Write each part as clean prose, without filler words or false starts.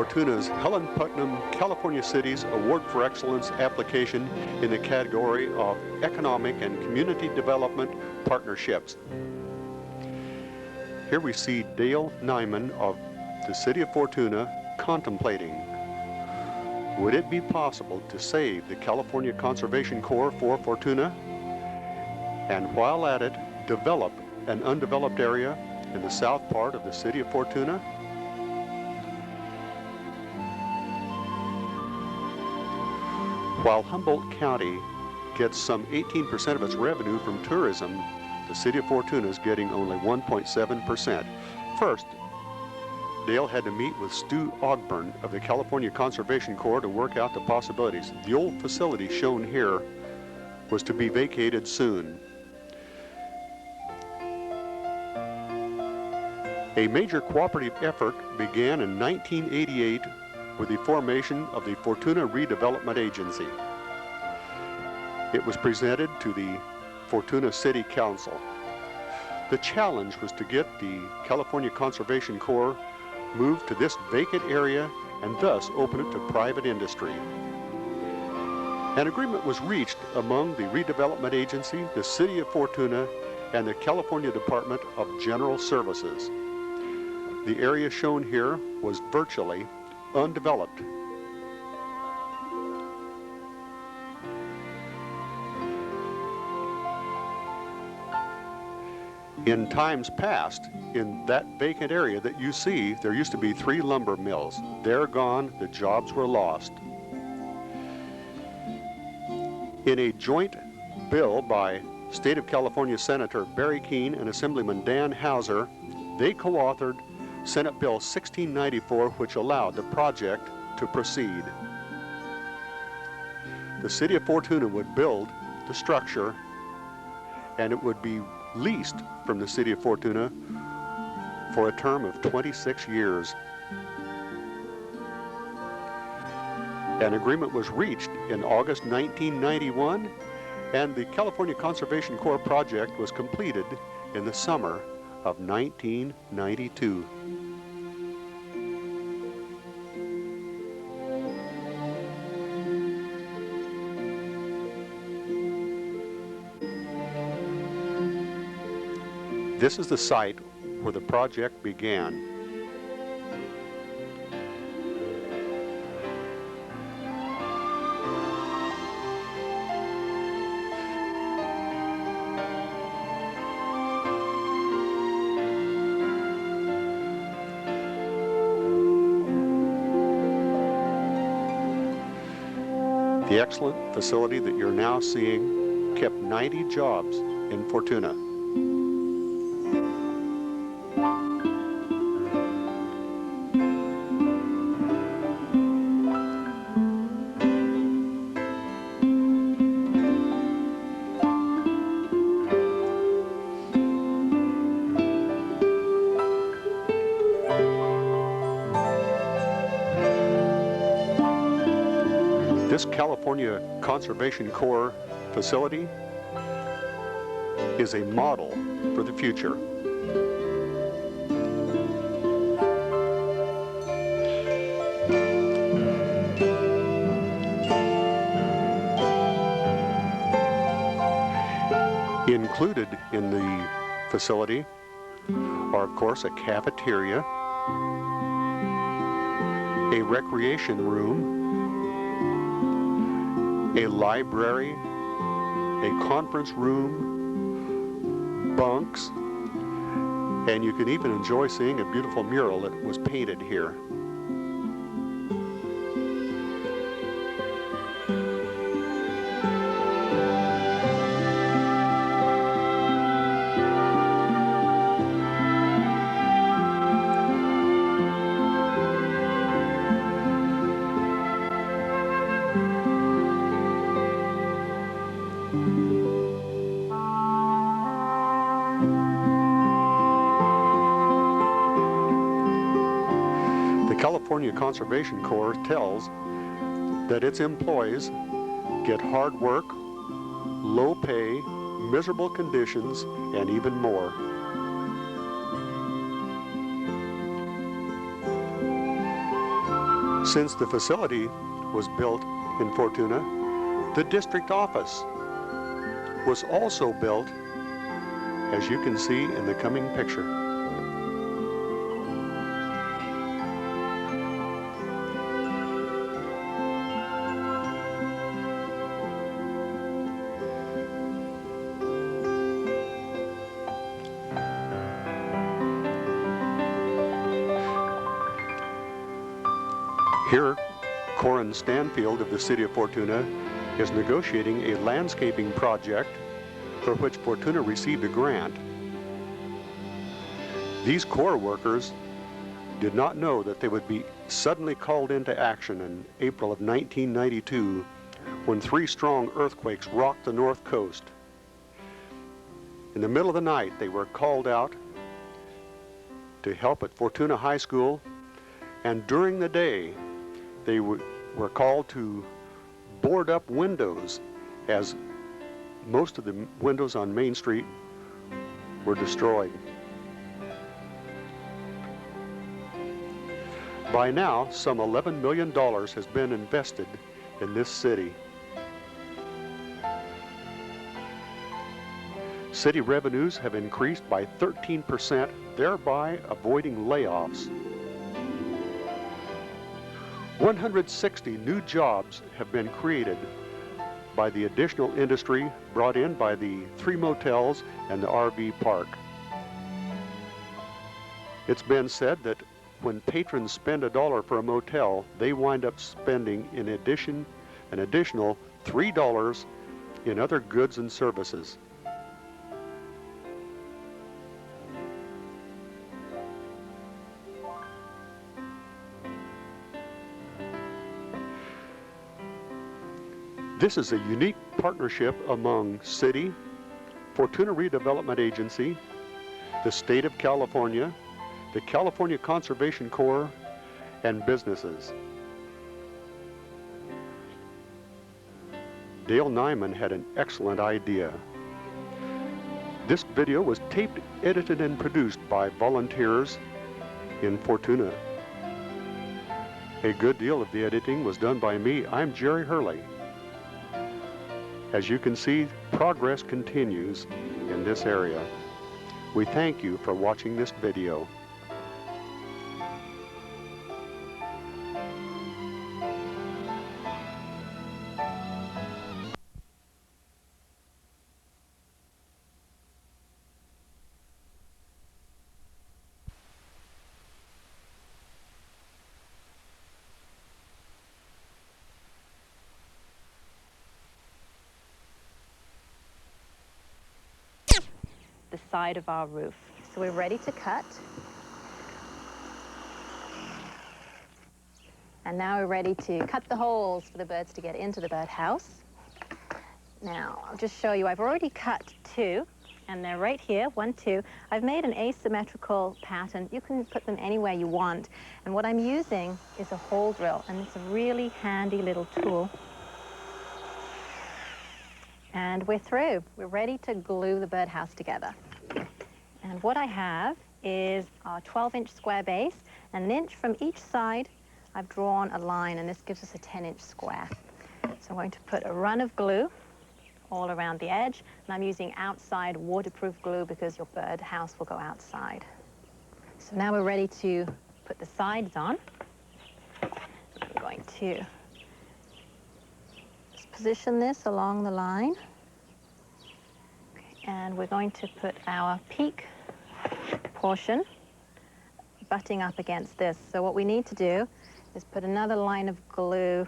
Fortuna's Helen Putnam, California City's Award for Excellence application in the category of Economic and Community Development Partnerships. Here we see Dale Nyman of the City of Fortuna contemplating, would it be possible to save the California Conservation Corps for Fortuna, and while at it, develop an undeveloped area in the south part of the City of Fortuna? While Humboldt County gets some 18% of its revenue from tourism, the City of Fortuna is getting only 1.7%. First, Dale had to meet with Stu Ogburn of the California Conservation Corps to work out the possibilities. The old facility shown here was to be vacated soon. A major cooperative effort began in 1988 with the formation of the Fortuna Redevelopment Agency. It was presented to the Fortuna City Council. The challenge was to get the California Conservation Corps moved to this vacant area and thus open it to private industry. An agreement was reached among the Redevelopment Agency, the City of Fortuna, and the California Department of General Services. The area shown here was virtually undeveloped. In times past, in that vacant area that you see, there used to be 3 lumber mills. They're gone, the jobs were lost. In a joint bill by State of California Senator Barry Keene and Assemblyman Dan Hauser, they co-authored Senate Bill 1694, which allowed the project to proceed. The City of Fortuna would build the structure, and it would be leased from the City of Fortuna for a term of 26 years. An agreement was reached in August 1991, and the California Conservation Corps project was completed in the summer of 1992. This is the site where the project began. The excellent facility that you're now seeing kept 90 jobs in Fortuna. This California Conservation Corps facility is a model for the future. Included in the facility are, of course, a cafeteria, a recreation room, a library, a conference room, bunks, and you can even enjoy seeing a beautiful mural that was painted here. California Conservation Corps tells that its employees get hard work, low pay, miserable conditions, and even more. Since the facility was built in Fortuna, the district office was also built, as you can see in the coming picture. Here, Corin Stanfield of the City of Fortuna is negotiating a landscaping project for which Fortuna received a grant. These Corps workers did not know that they would be suddenly called into action in April of 1992 when 3 strong earthquakes rocked the north coast. In the middle of the night, they were called out to help at Fortuna High School, and during the day, they were called to board up windows, as most of the windows on Main Street were destroyed. By now, some $11 million has been invested in this city. City revenues have increased by 13%, thereby avoiding layoffs. 160 new jobs have been created by the additional industry brought in by the 3 motels and the RV park. It's been said that when patrons spend $1 for a motel, they wind up spending an additional $3 in other goods and services. This is a unique partnership among City, Fortuna Redevelopment Agency, the State of California, the California Conservation Corps, and businesses. Dale Nyman had an excellent idea. This video was taped, edited, and produced by volunteers in Fortuna. A good deal of the editing was done by me. I'm Jerry Hurley. As you can see, progress continues in this area. We thank you for watching this video. The side of our roof. So we're ready to cut. And now we're ready to cut the holes for the birds to get into the birdhouse. Now, I'll just show you, I've already cut 2, and they're right here, 1, 2. I've made an asymmetrical pattern. You can put them anywhere you want. And what I'm using is a hole drill, and it's a really handy little tool. And we're through. We're ready to glue the birdhouse together. And what I have is a 12-inch square base, and 1 inch from each side. I've drawn a line, and this gives us a 10-inch square. So I'm going to put a run of glue all around the edge, and I'm using outside waterproof glue because your birdhouse will go outside. So now we're ready to put the sides on. I'm going to position this along the line. Okay, and we're going to put our peak portion butting up against this. So what we need to do is put another line of glue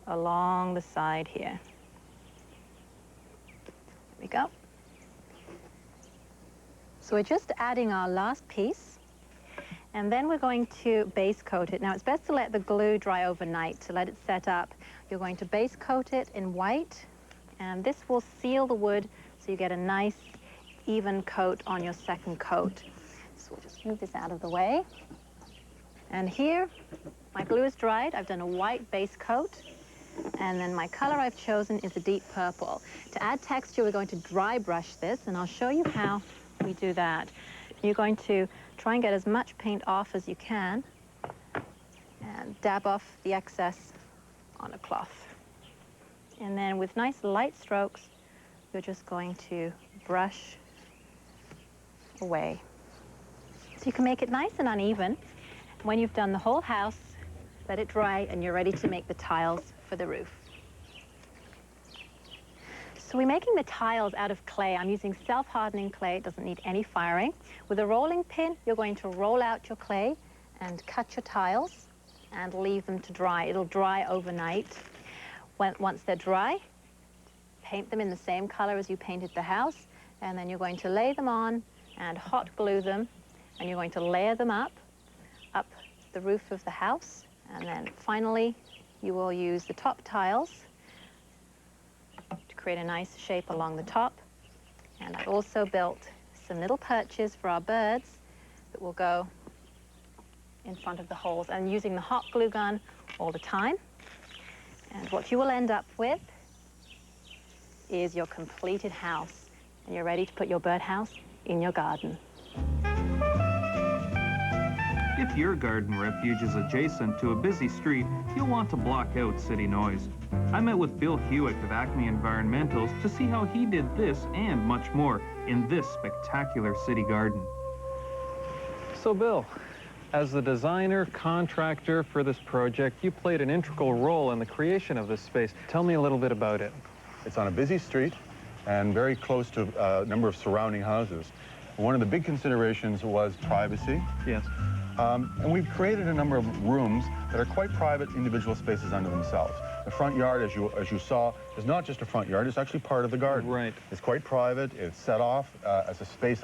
along the side here. There we go. So we're just adding our last piece, and then we're going to base coat it. Now it's best to let the glue dry overnight to let it set up. You're going to base coat it in white, and this will seal the wood so you get a nice even coat on your second coat. So we'll just move this out of the way. And here, my glue is dried. I've done a white base coat, and then my color I've chosen is a deep purple. To add texture, we're going to dry brush this, and I'll show you how we do that. You're going to try and get as much paint off as you can. and dab off the excess on a cloth. And then with nice light strokes, you're just going to brush away. So you can make it nice and uneven. When you've done the whole house, let it dry and you're ready to make the tiles for the roof. So we're making the tiles out of clay. I'm using self-hardening clay. It doesn't need any firing. With a rolling pin, you're going to roll out your clay and cut your tiles and leave them to dry. It'll dry overnight. Once they're dry, paint them in the same color as you painted the house, and then you're going to lay them on and hot glue them, and you're going to layer them up the roof of the house, and then finally you will use the top tiles to create a nice shape along the top. And I've also built some little perches for our birds that will go in front of the holes, and using the hot glue gun all the time. And what you will end up with is your completed house, and you're ready to put your birdhouse in your garden. If your garden refuge is adjacent to a busy street, you'll want to block out city noise. I met with Bill Hewitt of Acme Environmentals to see how he did this and much more in this spectacular city garden. So Bill, as the designer, contractor for this project, you played an integral role in the creation of this space. Tell me a little bit about it. It's on a busy street and very close to a number of surrounding houses. One of the big considerations was privacy. Yes. And we've created a number of rooms that are quite private individual spaces unto themselves. The front yard, as you saw, is not just a front yard, it's actually part of the garden. Right. It's quite private, it's set off as a space